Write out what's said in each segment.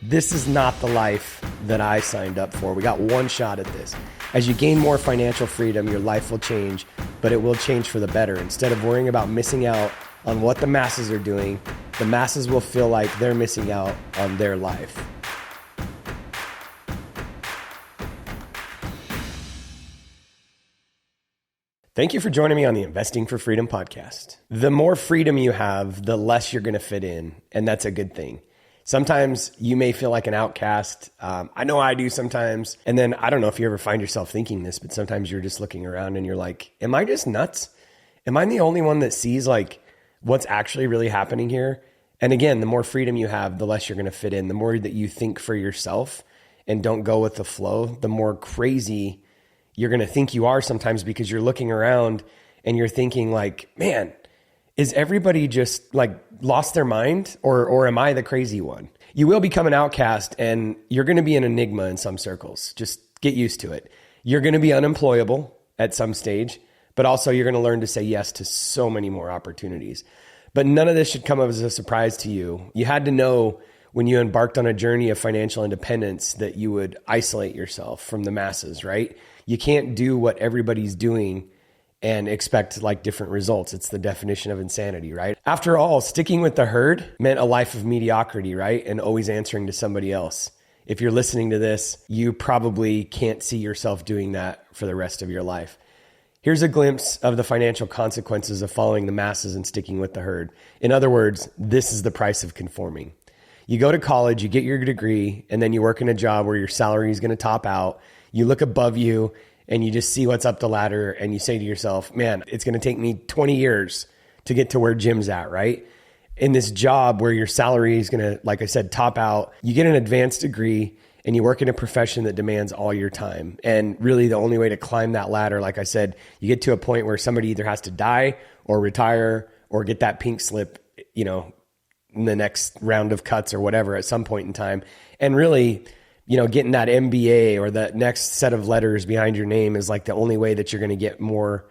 This is not the life that I signed up for. We got one shot at this. As you gain more financial freedom, your life will change, but it will change for the better. Instead of worrying about missing out on what the masses are doing, the masses will feel like they're missing out on their life. Thank you for joining me on the Investing for Freedom podcast. The more freedom you have, the less you're going to fit in, and that's a good thing. Sometimes you may feel like an outcast. I know I do sometimes. And then I don't know if you ever find yourself thinking this, but sometimes you're just looking around and you're like, am I just nuts? Am I the only one that sees like what's actually really happening here? And again, the more freedom you have, the less you're going to fit in. The more that you think for yourself and don't go with the flow, the more crazy you're going to think you are sometimes, because you're looking around and you're thinking like, man, is everybody just like lost their mind, or am I the crazy one? You will become an outcast and you're going to be an enigma in some circles. Just get used to it. You're going to be unemployable at some stage, but also you're going to learn to say yes to so many more opportunities. But none of this should come as a surprise to you. You had to know when you embarked on a journey of financial independence that you would isolate yourself from the masses, right? You can't do what everybody's doing and expect like different results. It's the definition of insanity, right? After all, sticking with the herd meant a life of mediocrity, right? And always answering to somebody else. If you're listening to this, you probably can't see yourself doing that for the rest of your life. Here's a glimpse of the financial consequences of following the masses and sticking with the herd. In other words, this is the price of conforming. You go to college, you get your degree, and then you work in a job where your salary is going to top out. You look above you and you just see what's up the ladder and you say to yourself, man, it's going to take me 20 years to get to where Jim's at, right? In this job where your salary is going to, like I said, top out, you get an advanced degree and you work in a profession that demands all your time. And really the only way to climb that ladder, like I said, you get to a point where somebody either has to die or retire or get that pink slip, in the next round of cuts or whatever at some point in time. And really, getting that MBA or that next set of letters behind your name is like the only way that you're going to get more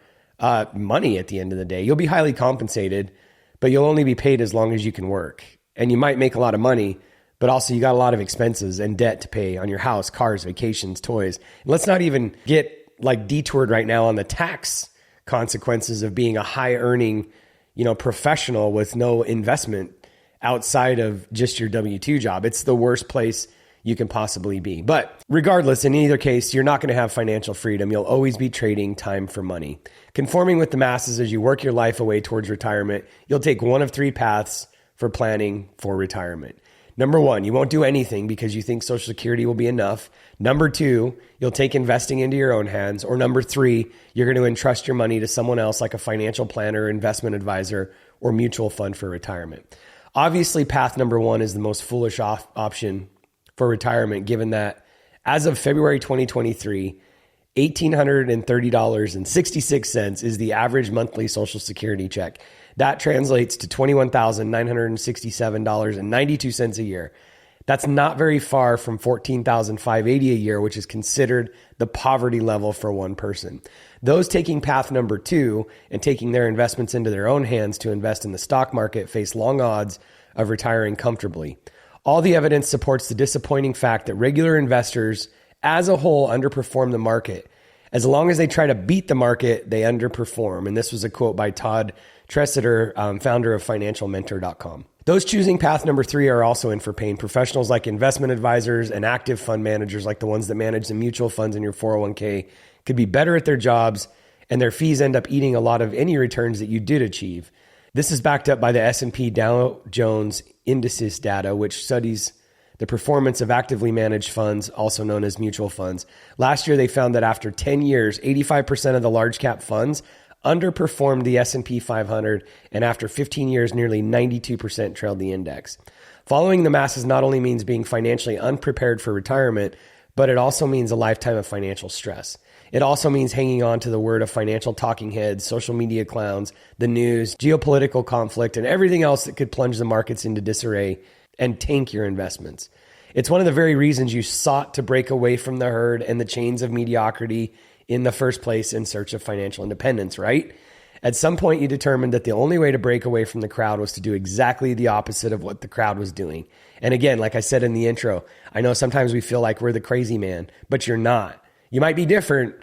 money at the end of the day. You'll be highly compensated, but you'll only be paid as long as you can work. And you might make a lot of money, but also you got a lot of expenses and debt to pay on your house, cars, vacations, toys. And let's not even get like detoured right now on the tax consequences of being a high earning, professional with no investment outside of just your W-2 job. It's the worst place you can possibly be. But regardless, in either case, you're not going to have financial freedom. You'll always be trading time for money. Conforming with the masses as you work your life away towards retirement, you'll take one of three paths for planning for retirement. Number one, you won't do anything because you think Social Security will be enough. Number two, you'll take investing into your own hands. Or number three, you're going to entrust your money to someone else like a financial planner, investment advisor, or mutual fund for retirement. Obviously, path number one is the most foolish option for retirement, given that as of February 2023, $1,830.66 is the average monthly Social Security check. That translates to $21,967.92 a year. That's not very far from $14,580 a year, which is considered the poverty level for one person. Those taking path number two and taking their investments into their own hands to invest in the stock market face long odds of retiring comfortably. All the evidence supports the disappointing fact that regular investors as a whole underperform the market. As long as they try to beat the market, they underperform. And this was a quote by Todd Tresidder, founder of financialmentor.com. Those choosing path number three are also in for pain. Professionals like investment advisors and active fund managers, like the ones that manage the mutual funds in your 401k, could be better at their jobs, and their fees end up eating a lot of any returns that you did achieve. This is backed up by the S&P Dow Jones Indices data, which studies the performance of actively managed funds, also known as mutual funds. Last year, they found that after 10 years, 85% of the large cap funds underperformed the S&P 500, and after 15 years, nearly 92% trailed the index. Following the masses not only means being financially unprepared for retirement, but it also means a lifetime of financial stress. It also means hanging on to the word of financial talking heads, social media clowns, the news, geopolitical conflict, and everything else that could plunge the markets into disarray and tank your investments. It's one of the very reasons you sought to break away from the herd and the chains of mediocrity in the first place in search of financial independence, right? At some point, you determined that the only way to break away from the crowd was to do exactly the opposite of what the crowd was doing. And again, like I said in the intro, I know sometimes we feel like we're the crazy man, but you're not. You might be different,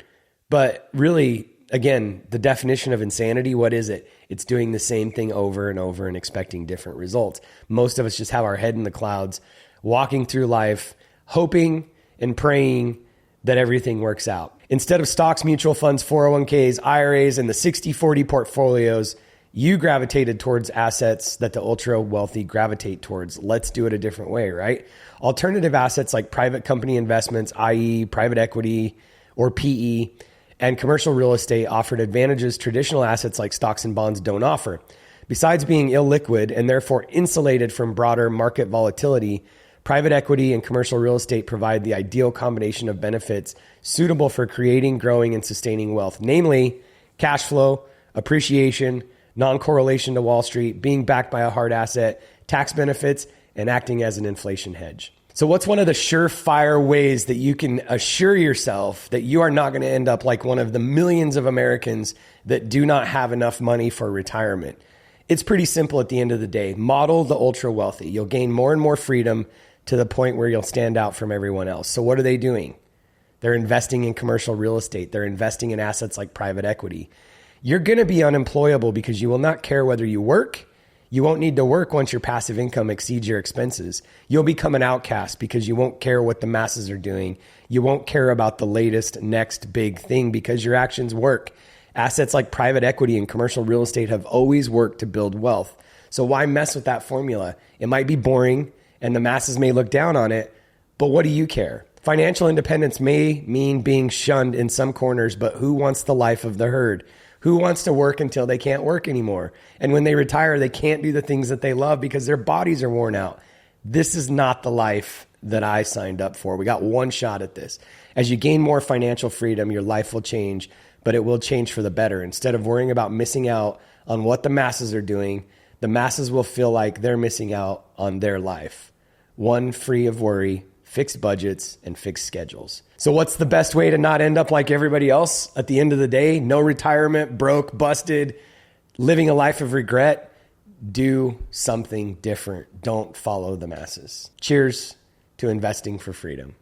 but really, again, the definition of insanity, what is it? It's doing the same thing over and over and expecting different results. Most of us just have our head in the clouds, walking through life, hoping and praying that everything works out. Instead of stocks, mutual funds, 401ks, IRAs, and the 60-40 portfolios, you gravitated towards assets that the ultra wealthy gravitate towards. Let's do it a different way, right? Alternative assets like private company investments, i.e. private equity or PE, and commercial real estate offered advantages traditional assets like stocks and bonds don't offer. Besides being illiquid and therefore insulated from broader market volatility, private equity and commercial real estate provide the ideal combination of benefits suitable for creating, growing, and sustaining wealth, namely cash flow, appreciation, non-correlation to Wall Street, being backed by a hard asset, tax benefits, and acting as an inflation hedge. So what's one of the surefire ways that you can assure yourself that you are not going to end up like one of the millions of Americans that do not have enough money for retirement? It's pretty simple at the end of the day. Model the ultra wealthy. You'll gain more and more freedom to the point where you'll stand out from everyone else. So what are they doing? They're investing in commercial real estate. They're investing in assets like private equity. You're going to be unemployable because you will not care whether you work. You won't need to work once your passive income exceeds your expenses. You'll become an outcast because you won't care what the masses are doing. You won't care about the latest, next big thing because your actions work. Assets like private equity and commercial real estate have always worked to build wealth. So why mess with that formula? It might be boring and the masses may look down on it, but what do you care? Financial independence may mean being shunned in some corners, but who wants the life of the herd? Who wants to work until they can't work anymore? And when they retire, they can't do the things that they love because their bodies are worn out. This is not the life that I signed up for. We got one shot at this. As you gain more financial freedom, your life will change, but it will change for the better. Instead of worrying about missing out on what the masses are doing, the masses will feel like they're missing out on their life. One free of worry, fixed budgets, and fixed schedules. So what's the best way to not end up like everybody else at the end of the day? No retirement, broke, busted, living a life of regret. Do something different. Don't follow the masses. Cheers to investing for freedom.